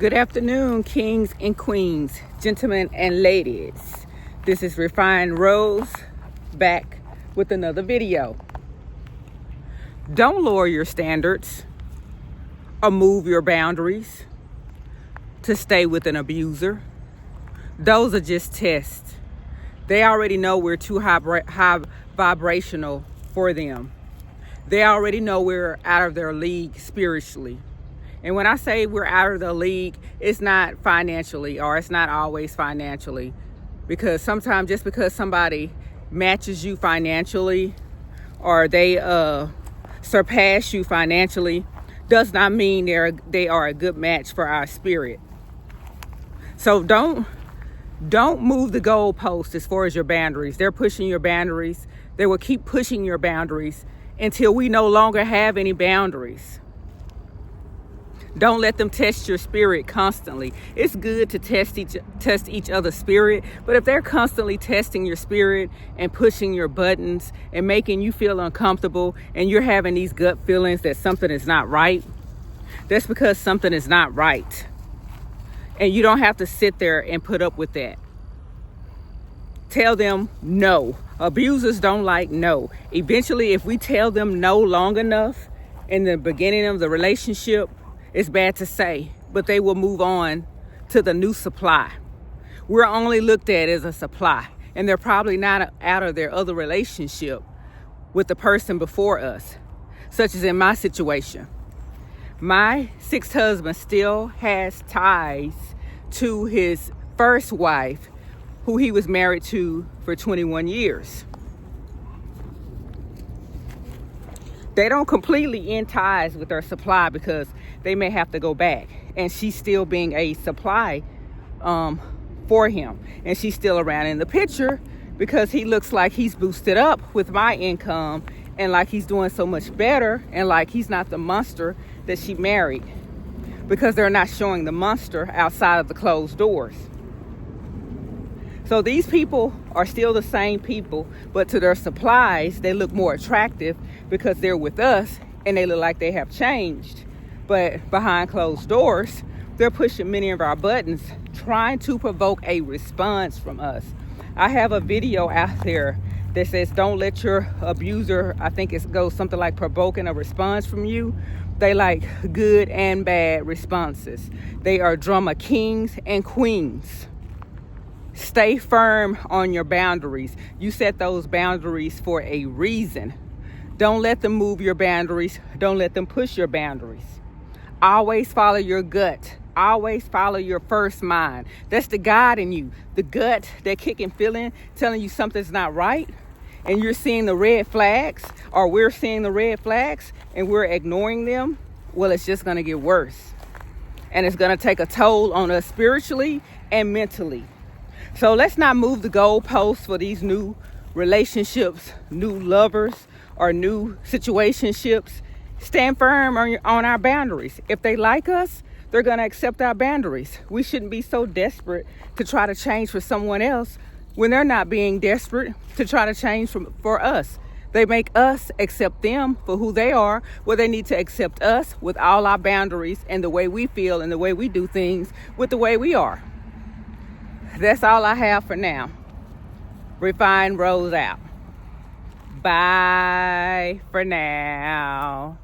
Good afternoon, kings and queens, gentlemen and ladies. This is Refined Rose back with another video. Don't lower your standards or move your boundaries to stay with an abuser. Those are just tests. They already know we're too high vibrational for them. They already know we're out of their league spiritually. And when I say we're out of the league, it's not financially, or it's not always financially. Because sometimes just because somebody matches you financially or they surpass you financially does not mean they are a good match for our spirit. So don't move the goalpost as far as your boundaries. They're pushing your boundaries. They will keep pushing your boundaries until we no longer have any boundaries. Don't let them test your spirit constantly. It's good to test each other's spirit, but if they're constantly testing your spirit and pushing your buttons and making you feel uncomfortable and you're having these gut feelings that something is not right, that's because something is not right. And you don't have to sit there and put up with that. Tell them no. Abusers don't like no. Eventually, if we tell them no long enough in the beginning of the relationship, it's bad to say, but they will move on to the new supply. We're only looked at as a supply, and they're probably not out of their other relationship with the person before us, such as in my situation. My sixth husband still has ties to his first wife, who he was married to for 21 years. They don't completely end ties with their supply because they may have to go back, and she's still being a supply for him, and she's still around in the picture because he looks like he's boosted up with my income and like he's doing so much better and like he's not the monster that she married, because they're not showing the monster outside of the closed doors. So these people are still the same people, but to their supplies, they look more attractive because they're with us and they look like they have changed. But behind closed doors, they're pushing many of our buttons, trying to provoke a response from us. I have a video out there that says, don't let your abuser, I think it goes something like provoking a response from you. They like good and bad responses. They are drama kings and queens. Stay firm on your boundaries. You set those boundaries for a reason. Don't let them move your boundaries. Don't let them push your boundaries. Always follow your gut. Always follow your first mind. That's the God in you. The gut, that kicking feeling, telling you something's not right. And you're seeing the red flags, or we're seeing the red flags, and we're ignoring them. Well, it's just going to get worse. And it's going to take a toll on us spiritually and mentally. So let's not move the goalposts for these new relationships, new lovers, or new situationships. Stand firm on our boundaries. If they like us, they're going to accept our boundaries. We shouldn't be so desperate to try to change for someone else when they're not being desperate to try to change for us. They make us accept them for who they are. Well, they need to accept us with all our boundaries and the way we feel and the way we do things with the way we are. That's all I have for now. Refined Rose out. Bye for now.